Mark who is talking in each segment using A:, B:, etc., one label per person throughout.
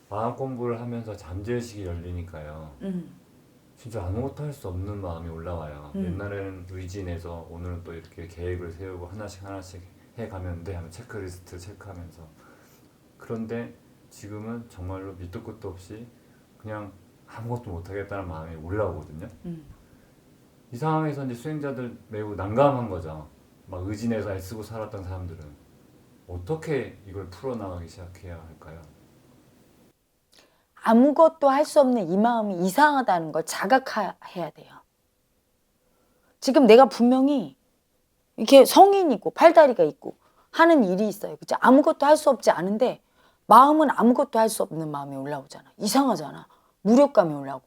A: 마음 공부를 하면서 잠재의식이 열리니까요.
B: 음,
A: 진짜 아무것도 할 수 없는 마음이 올라와요.
B: 음.
A: 옛날에는 의지내서 오늘은 또 이렇게 계획을 세우고 하나씩 하나씩 해가면 돼 하면 체크리스트 체크하면서. 그런데 지금은 정말로 밑도 끝도 없이 그냥 아무것도 못하겠다는 마음이 올라오거든요.
B: 음.
A: 이 상황에서 이제 수행자들 매우 난감한 거죠. 막 의지내서 애쓰고 살았던 사람들은 어떻게 이걸 풀어나가기 시작해야 할까요?
B: 아무것도 할 수 없는 이 마음이 이상하다는 걸 자각해야 돼요. 지금 내가 분명히 이렇게 성인이고 팔다리가 있고 하는 일이 있어요. 그치? 아무것도 할 수 없지 않은데 마음은 아무것도 할 수 없는 마음이 올라오잖아. 이상하잖아. 무력감이 올라오고.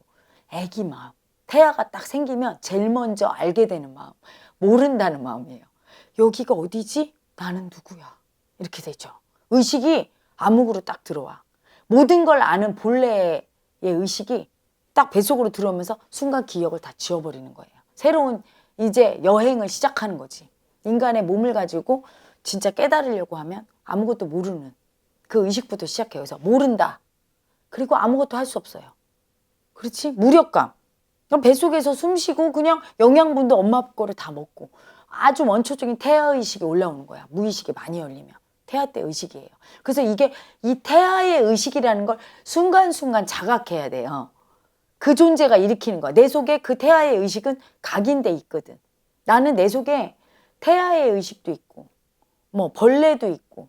B: 애기 마음. 태아가 딱 생기면 제일 먼저 알게 되는 마음. 모른다는 마음이에요. 여기가 어디지? 나는 누구야? 이렇게 되죠. 의식이 암흑으로 딱 들어와. 모든 걸 아는 본래의 의식이 딱 뱃속으로 들어오면서 순간 기억을 다 지워버리는 거예요. 새로운 이제 여행을 시작하는 거지. 인간의 몸을 가지고 진짜 깨달으려고 하면 아무것도 모르는 그 의식부터 시작해요. 그래서 모른다. 그리고 아무것도 할 수 없어요. 그렇지? 무력감. 그럼 뱃속에서 숨 쉬고 그냥 영양분도 엄마 거를 다 먹고 아주 원초적인 태아의식이 올라오는 거야. 무의식이 많이 열리면. 태아 때 의식이에요. 그래서 이게 이 태아의 의식이라는 걸 순간순간 자각해야 돼요. 그 존재가 일으키는 거야. 내 속에 그 태아의 의식은 각인돼 있거든. 나는 내 속에 태아의 의식도 있고 뭐 벌레도 있고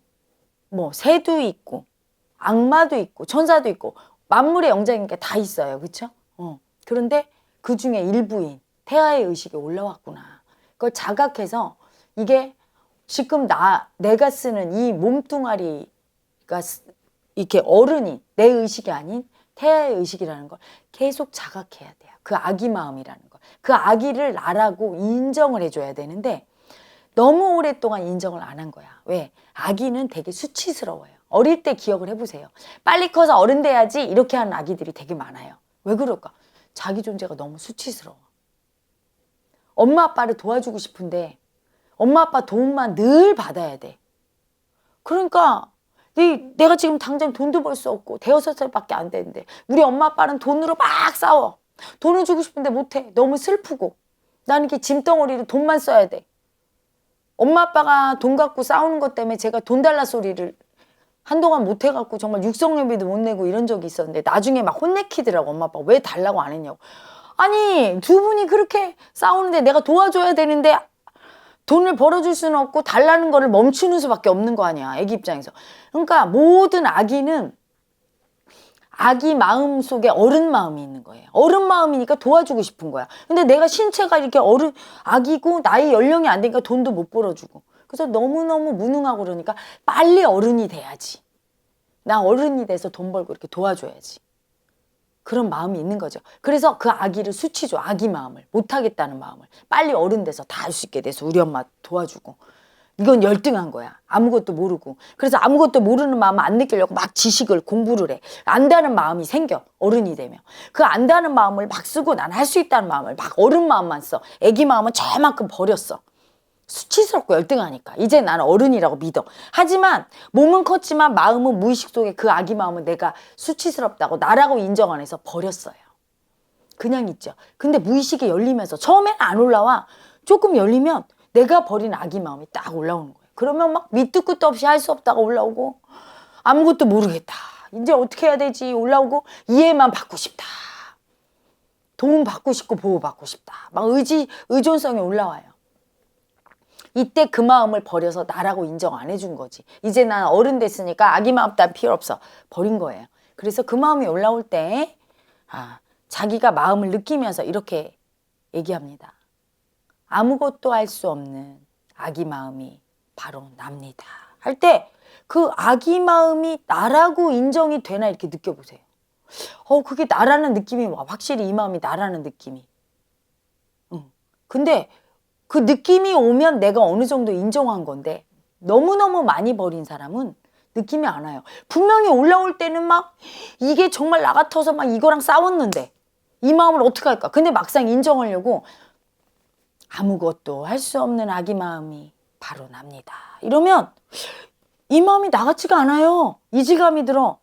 B: 뭐 새도 있고 악마도 있고 천사도 있고 만물의 영장이니까 다 있어요. 그렇죠? 그런데 그 중에 일부인 태아의 의식이 올라왔구나. 그걸 자각해서 이게 지금 내가 쓰는 이 몸뚱아리가 이렇게 어른이 내 의식이 아닌 태아의 의식이라는 걸 계속 자각해야 돼요. 그 아기 마음이라는 걸. 그 아기를 나라고 인정을 해줘야 되는데 너무 오랫동안 인정을 안 한 거야. 왜? 아기는 되게 수치스러워요. 어릴 때 기억을 해보세요. 빨리 커서 어른 돼야지 이렇게 하는 아기들이 되게 많아요. 왜 그럴까? 자기 존재가 너무 수치스러워. 엄마 아빠를 도와주고 싶은데 엄마 아빠 도움만 늘 받아야 돼. 그러니까 내가 지금 당장 돈도 벌 수 없고 대여섯 살밖에 안 되는데 우리 엄마 아빠는 돈으로 막 싸워. 돈을 주고 싶은데 못해. 너무 슬프고 나는 이렇게 짐덩어리로 돈만 써야 돼. 엄마 아빠가 돈 갖고 싸우는 것 때문에 제가 돈 달라 소리를 한동안 못 해갖고 정말 육성회비도 못 내고 이런 적이 있었는데 나중에 막 혼내키더라고. 엄마 아빠가 왜 달라고 안 했냐고. 아니 두 분이 그렇게 싸우는데 내가 도와줘야 되는데 돈을 벌어줄 수는 없고 달라는 거를 멈추는 수밖에 없는 거 아니야. 애기 입장에서. 그러니까 모든 아기는 아기 마음 속에 어른 마음이 있는 거예요. 어른 마음이니까 도와주고 싶은 거야. 근데 내가 신체가 이렇게 아기고 나이 연령이 안 되니까 돈도 못 벌어주고. 그래서 너무너무 무능하고 그러니까 빨리 어른이 돼야지. 나 어른이 돼서 돈 벌고 이렇게 도와줘야지. 그런 마음이 있는 거죠. 그래서 그 아기를 수치줘. 아기 마음을. 못하겠다는 마음을. 빨리 어른 돼서 다 할 수 있게 돼서 우리 엄마 도와주고. 이건 열등한 거야. 아무것도 모르고. 그래서 아무것도 모르는 마음 안 느끼려고 막 지식을 공부를 해. 안다는 마음이 생겨. 어른이 되면. 그 안다는 마음을 막 쓰고 난 할 수 있다는 마음을 막 어른 마음만 써. 애기 마음은 저만큼 버렸어. 수치스럽고 열등하니까. 이제 나는 어른이라고 믿어. 하지만 몸은 컸지만 마음은 무의식 속에 그 아기 마음은 내가 수치스럽다고 나라고 인정 안 해서 버렸어요. 그냥 있죠. 근데 무의식이 열리면서 처음에는 안 올라와. 조금 열리면 내가 버린 아기 마음이 딱 올라오는 거예요. 그러면 막 밑도 끝도 없이 할 수 없다가 올라오고 아무것도 모르겠다. 이제 어떻게 해야 되지? 올라오고 이해만 받고 싶다. 도움 받고 싶고 보호 받고 싶다. 막 의존성이 올라와요. 이때 그 마음을 버려서 나라고 인정 안 해준 거지. 이제 난 어른 됐으니까 아기 마음 따윈 필요 없어. 버린 거예요. 그래서 그 마음이 올라올 때 자기가 마음을 느끼면서 이렇게 얘기합니다. 아무것도 할 수 없는 아기 마음이 바로 납니다. 할 때 그 아기 마음이 나라고 인정이 되나 이렇게 느껴보세요. 그게 나라는 느낌이 와. 확실히 이 마음이 나라는 느낌이. 근데 그 느낌이 오면 내가 어느 정도 인정한 건데 너무너무 많이 버린 사람은 느낌이 안 와요. 분명히 올라올 때는 막 이게 정말 나 같아서 막 이거랑 싸웠는데 이 마음을 어떻게 할까? 근데 막상 인정하려고 아무것도 할 수 없는 아기 마음이 바로 납니다. 이러면 이 마음이 나 같지가 않아요. 이질감이 들어.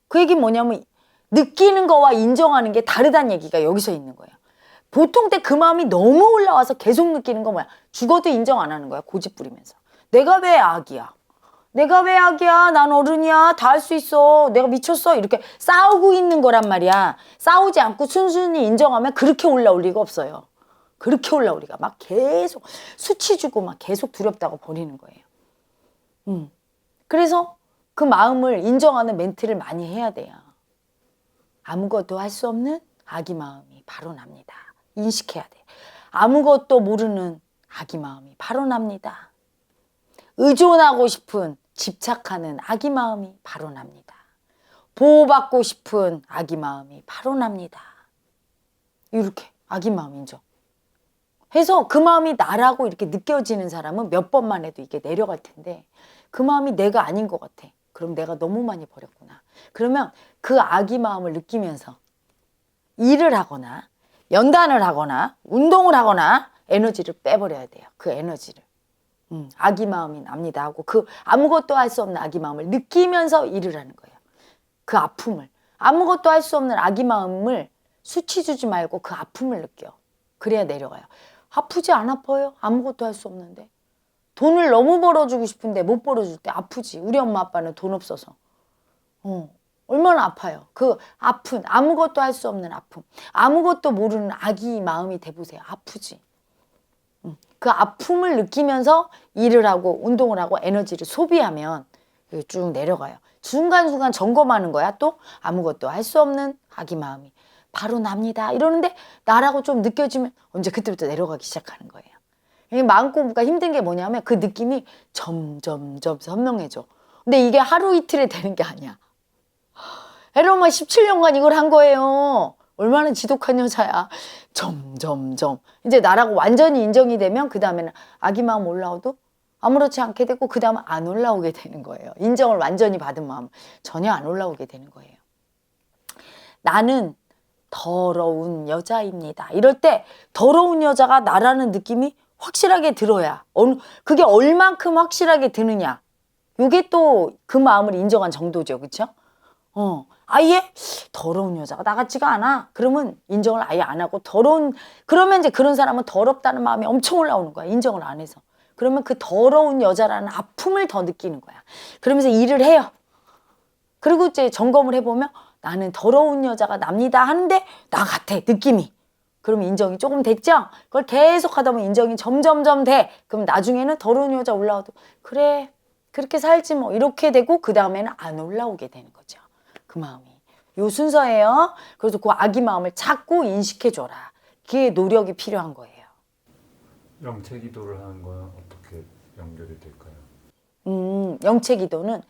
B: 그 얘기는 뭐냐면 느끼는 거와 인정하는 게 다르다는 얘기가 여기서 있는 거예요. 보통 때 그 마음이 너무 올라와서 계속 느끼는 건 뭐야? 죽어도 인정 안 하는 거야. 고집 부리면서. 내가 왜 악이야? 내가 왜 악이야? 난 어른이야. 다 할 수 있어. 내가 미쳤어. 이렇게 싸우고 있는 거란 말이야. 싸우지 않고 순순히 인정하면 그렇게 올라올 리가 없어요. 그렇게 올라올 리가. 막 계속 수치 주고 막 계속 두렵다고 버리는 거예요. 그래서 그 마음을 인정하는 멘트를 많이 해야 돼요. 아무것도 할 수 없는 아기 마음이 바로 납니다. 인식해야 돼. 아무것도 모르는 아기 마음이 바로 납니다. 의존하고 싶은 집착하는 아기 마음이 바로 납니다. 보호받고 싶은 아기 마음이 바로 납니다. 이렇게 아기 마음 인정. 해서 그 마음이 나라고 이렇게 느껴지는 사람은 몇 번만 해도 이게 내려갈 텐데 그 마음이 내가 아닌 것 같아. 그럼 내가 너무 많이 버렸구나. 그러면 그 아기 마음을 느끼면서 일을 하거나 연단을 하거나 운동을 하거나 에너지를 빼버려야 돼요. 그 에너지를. 아기 마음이 납니다 하고 그 아무것도 할 수 없는 아기 마음을 느끼면서 일을 하는 거예요. 그 아픔을. 아무것도 할 수 없는 아기 마음을 수치 주지 말고 그 아픔을 느껴. 그래야 내려가요. 아프지 안 아파요? 아무것도 할 수 없는데. 돈을 너무 벌어주고 싶은데 못 벌어줄 때 아프지. 우리 엄마 아빠는 돈 없어서. 얼마나 아파요. 그 아픈 아무것도 할 수 없는 아픔. 아무것도 모르는 아기 마음이 돼보세요. 아프지. 그 아픔을 느끼면서 일을 하고 운동을 하고 에너지를 소비하면 쭉 내려가요. 순간순간 점검하는 거야. 또 아무것도 할 수 없는 아기 마음이 바로 납니다. 이러는데 나라고 좀 느껴지면 언제 그때부터 내려가기 시작하는 거예요. 마음 공부가 힘든 게 뭐냐면 그 느낌이 점점점 선명해져. 근데 이게 하루 이틀에 되는 게 아니야. 에러마 17년간 이걸 한 거예요. 얼마나 지독한 여자야. 점점점. 이제 나라고 완전히 인정이 되면 그 다음에는 아기 마음 올라오도 아무렇지 않게 되고 그 다음은 안 올라오게 되는 거예요. 인정을 완전히 받은 마음 전혀 안 올라오게 되는 거예요. 나는 더러운 여자입니다. 이럴 때 더러운 여자가 나라는 느낌이 확실하게 들어야 그게 얼만큼 확실하게 드느냐. 이게 또 그 마음을 인정한 정도죠. 그렇죠? 아예 더러운 여자가 나 같지가 않아. 그러면 인정을 아예 안 하고 그러면 이제 그런 사람은 더럽다는 마음이 엄청 올라오는 거야. 인정을 안 해서. 그러면 그 더러운 여자라는 아픔을 더 느끼는 거야. 그러면서 일을 해요. 그리고 이제 점검을 해보면 나는 더러운 여자가 납니다 하는데 나 같아. 느낌이. 그러면 인정이 조금 됐죠? 그걸 계속 하다 보면 인정이 점점점 돼. 그럼 나중에는 더러운 여자 올라와도 그래. 그렇게 살지 뭐. 이렇게 되고 그 다음에는 안 올라오게 되는 거죠. 그 마음이. 요 순서예요. 그래서 그 아기 마음을 자꾸 인식해줘라. 그게 노력이 필요한 거예요.
A: 영체 기도를 하는 건 어떻게 연결이 될까요?
B: 영체 기도는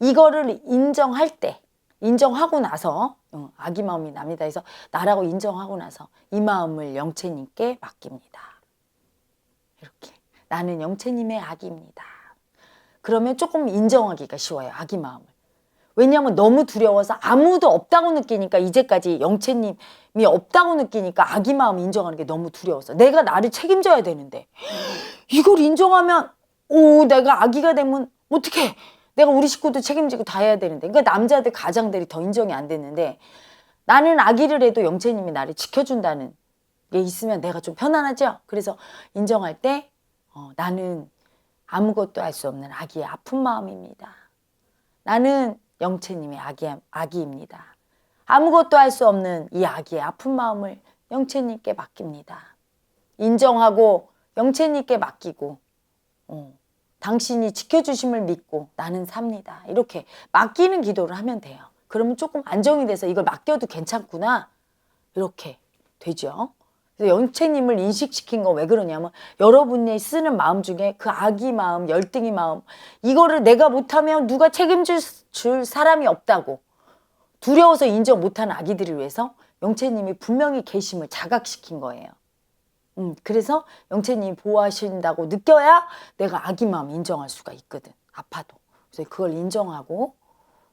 B: 이거를 인정할 때, 인정하고 나서 아기 마음이 납니다 해서 나라고 인정하고 나서 이 마음을 영체님께 맡깁니다. 이렇게. 나는 영체님의 아기입니다. 그러면 조금 인정하기가 쉬워요. 아기 마음을. 왜냐하면 너무 두려워서 아무도 없다고 느끼니까 이제까지 영체님이 없다고 느끼니까 아기 마음 인정하는 게 너무 두려워서 내가 나를 책임져야 되는데 이걸 인정하면 내가 아기가 되면 어떡해. 내가 우리 식구도 책임지고 다 해야 되는데 그러니까 남자들 가장들이 더 인정이 안 됐는데 나는 아기를 해도 영체님이 나를 지켜준다는 게 있으면 내가 좀 편안하죠. 그래서 인정할 때 나는 아무것도 할 수 없는 아기의 아픈 마음입니다. 나는 영체님의 아기입니다. 아무것도 할 수 없는 이 아기의 아픈 마음을 영체님께 맡깁니다. 인정하고 영체님께 맡기고 당신이 지켜주심을 믿고 나는 삽니다. 이렇게 맡기는 기도를 하면 돼요. 그러면 조금 안정이 돼서 이걸 맡겨도 괜찮구나. 이렇게 되죠. 그래서 영체님을 인식시킨 건 왜 그러냐면 여러분이 쓰는 마음 중에 그 아기 마음, 열등이 마음 이거를 내가 못하면 누가 책임질 사람이 없다고 두려워서 인정 못하는 아기들을 위해서 영체님이 분명히 계심을 자각시킨 거예요. 그래서 영체님이 보호하신다고 느껴야 내가 아기 마음 인정할 수가 있거든. 아파도. 그래서 그걸 인정하고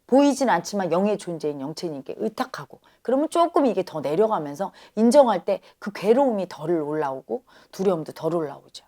B: 보이진 않지만 영의 존재인 영체님께 의탁하고 그러면 조금 이게 더 내려가면서 인정할 때 그 괴로움이 덜 올라오고 두려움도 덜 올라오죠.